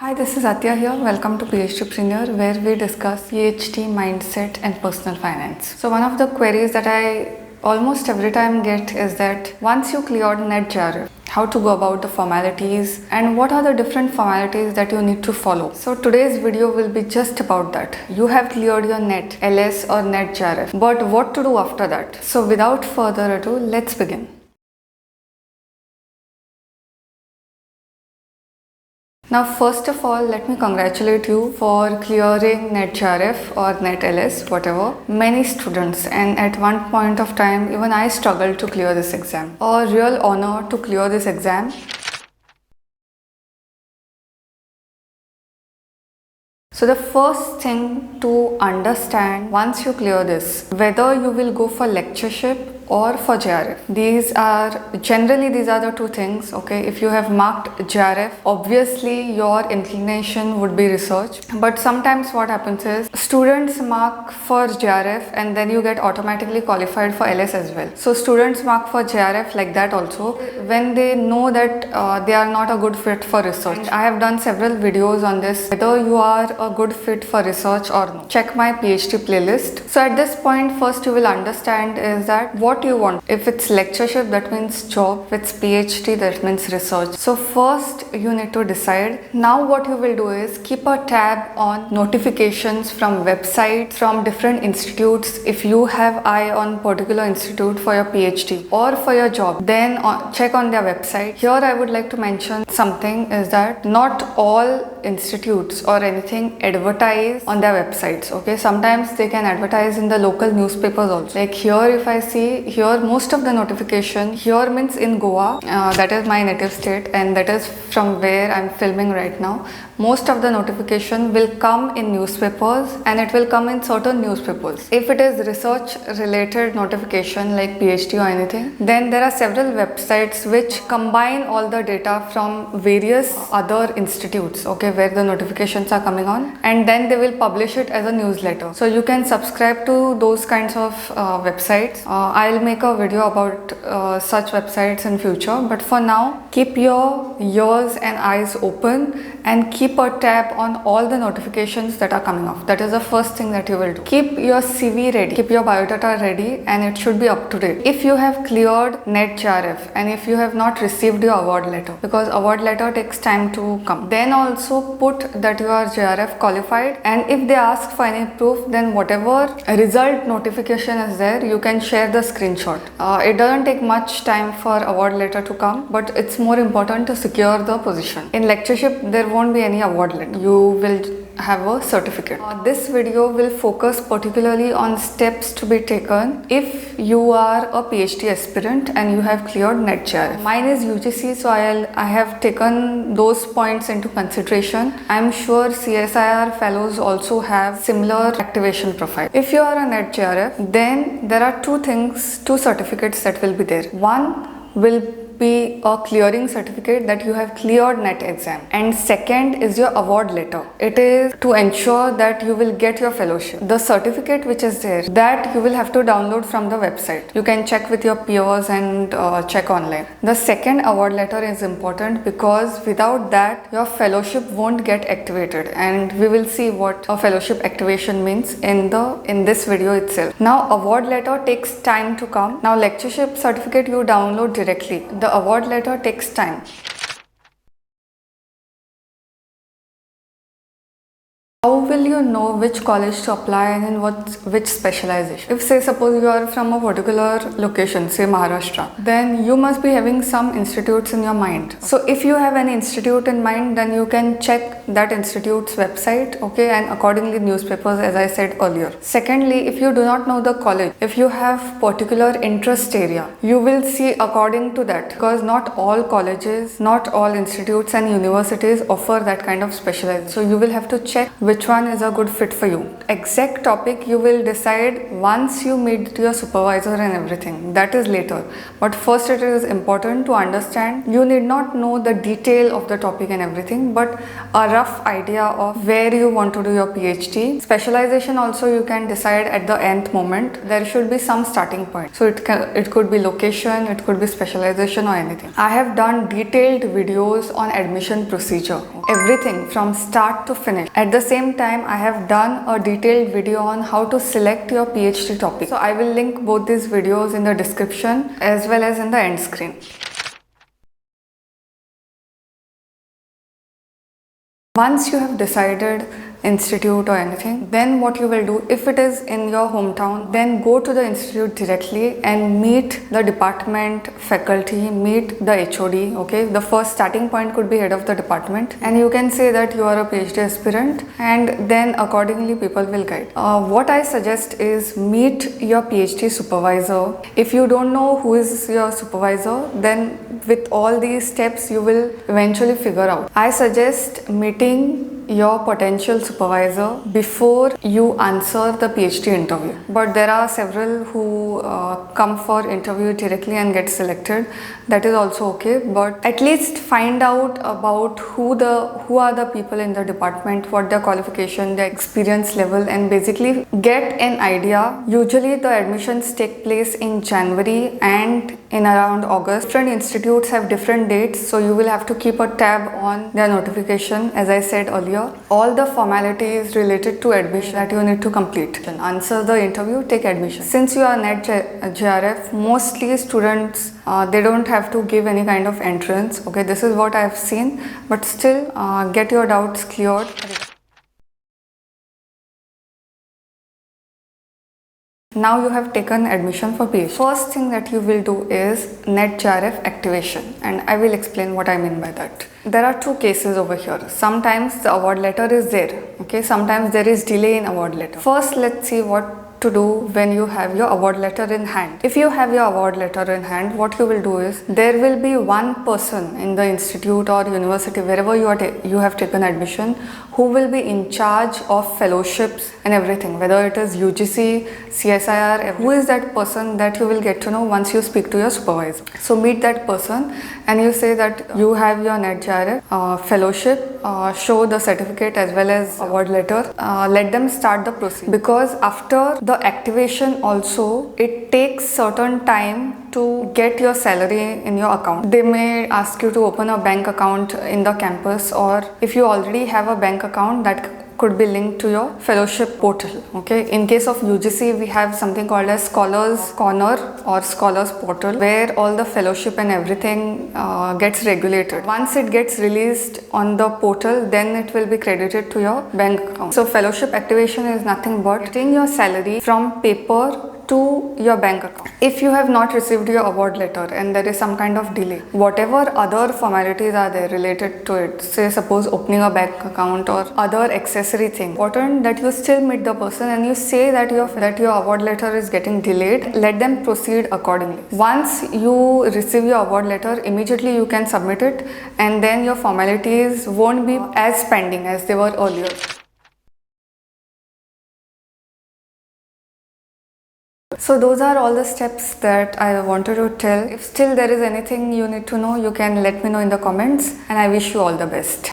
Hi, this is Atya here. Welcome to PhDpreneur, where we discuss PhD mindset and personal finance. So one of the queries that I almost every time get is that once you cleared net JRF, how to go about the formalities and what are the different formalities that you need to follow. So today's video will be just about that. You have cleared your net LS or net JRF, but what to do after that? So without further ado, let's begin. Now first of all, let me congratulate you for clearing net JRF or net LS, whatever. Many students, and at one point of time even I struggled to clear this exam. A real honor to clear this exam. So the first thing to understand once you clear this, whether you will go for lectureship or for JRF. These are the two things. Okay, if you have marked JRF, obviously your inclination would be research, but sometimes what happens is students mark for JRF and then you get automatically qualified for LS as well. So students mark for JRF like that also when they know that they are not a good fit for research. And I have done several videos on this, whether you are a good fit for research or no. Check my PhD playlist. So at this point, first you will understand is that what you want. If it's lectureship, that means job. If it's PhD, that means research. So first you need to decide. Now what you will do is keep a tab on notifications from websites, from different institutes. If you have eye on particular institute for your PhD or for your job, then check on their website. Here I would like to mention something is that not all institutes or anything advertise on their websites. Okay, sometimes they can advertise in the local newspapers also. Like here, if I see here, most of the notification here means in Goa, that is my native state and that is from where I'm filming right now. Most of the notification will come in newspapers and it will come in certain newspapers. If it is research related notification like PhD or anything, then there are several websites which combine all the data from various other institutes, okay, where the notifications are coming on, and then they will publish it as a newsletter. So you can subscribe to those kinds of websites. I'll make a video about such websites in future, but for now, keep your ears and eyes open and keep a tab on all the notifications that are coming off. That is the first thing that you will do. Keep your CV ready, keep your biodata ready, and it should be up to date. If you have cleared net JRF and if you have not received your award letter, because award letter takes time to come, then also put that you are JRF qualified, and if they ask for any proof, then whatever result notification is there, you can share the screenshot. It doesn't take much time for award letter to come, but it's more important to secure the position. In lectureship, there won't be any award letter. You will have a certificate. This video will focus particularly on steps to be taken if you are a PhD aspirant and you have cleared net JRF. Mine is UGC, so I have taken those points into consideration. I'm sure CSIR fellows also have similar activation profile. If you are a net JRF, then there are two certificates that will be there. One will be a clearing certificate that you have cleared net exam, and second is your award letter. It is to ensure that you will get your fellowship. The certificate which is there, that you will have to download from the website. You can check with your peers and check online. The second award letter is important because without that your fellowship won't get activated, and we will see what a fellowship activation means in this video itself. Now award letter takes time to come. Now lectureship certificate you download directly. The award letter takes time. How will you know which college to apply and in which specialization? If say suppose you are from a particular location, say Maharashtra, then you must be having some institutes in your mind. So if you have an institute in mind, then you can check that institute's website, okay, and accordingly newspapers, as I said earlier. Secondly, if you do not know the college, if you have particular interest area, you will see according to that, because not all colleges, not all institutes and universities offer that kind of specialization. So you will have to check which one is a good fit for you. Exact topic you will decide once you meet your supervisor and everything. That is later. But first it is important to understand. You need not know the detail of the topic and everything, but a rough idea of where you want to do your PhD. Specialization also you can decide at the nth moment. There should be some starting point. So it could be location, it could be specialization or anything. I have done detailed videos on admission procedure. Everything from start to finish. At the same time, I have done a detailed video on how to select your PhD topic. So I will link both these videos in the description as well as in the end screen. Once you have decided institute or anything, then what you will do, if it is in your hometown, then go to the institute directly and meet the department faculty, meet the HOD. Okay, the first starting point could be head of the department, and you can say that you are a PhD aspirant, and then accordingly people will guide. What I suggest is meet your PhD supervisor. If you don't know who is your supervisor, then with all these steps you will eventually figure out. I suggest meeting your potential supervisor before you answer the PhD interview. But there are several who come for interview directly and get selected. That is also okay, but at least find out about who are the people in the department, what their qualification, their experience level, and basically get an idea. Usually the admissions take place in January and in around August. Different institutes have different dates, so you will have to keep a tab on their notification. As I said earlier, all the formalities related to admission that you need to complete. Answer the interview, take admission. Since you are NET JRF, mostly students they don't have to give any kind of entrance. Okay, this is what I have seen, but still get your doubts cleared. Now you have taken admission for PhD. First thing that you will do is NET JRF activation, and I will explain what I mean by that. There are two cases over here. Sometimes the award letter is there. Okay, sometimes there is delay in award letter. First, let's see what to do when you have your award letter in hand. If you have your award letter in hand, what you will do is there will be one person in the institute or university wherever you have taken admission who will be in charge of fellowships and everything, whether it is UGC, CSIR. Who is that person that you will get to know once you speak to your supervisor. So meet that person and you say that you have your NET JRF fellowship, show the certificate as well as award letter. Let them start the process, because after the activation also it takes certain time to get your salary in your account. They may ask you to open a bank account in the campus, or if you already have a bank account, that could be linked to your fellowship portal. Okay, in case of UGC we have something called as Scholars Corner or Scholars Portal, where all the fellowship and everything gets regulated. Once it gets released on the portal, then it will be credited to your bank account. So fellowship activation is nothing but getting your salary from paper to your bank account. If you have not received your award letter and there is some kind of delay, whatever other formalities are there related to it, say suppose opening a bank account or other accessory thing, important that you still meet the person and you say that your award letter is getting delayed. Let them proceed accordingly. Once you receive your award letter, immediately you can submit it, and then your formalities won't be as pending as they were earlier. So those are all the steps that I wanted to tell. If still there is anything you need to know, you can let me know in the comments, and I wish you all the best.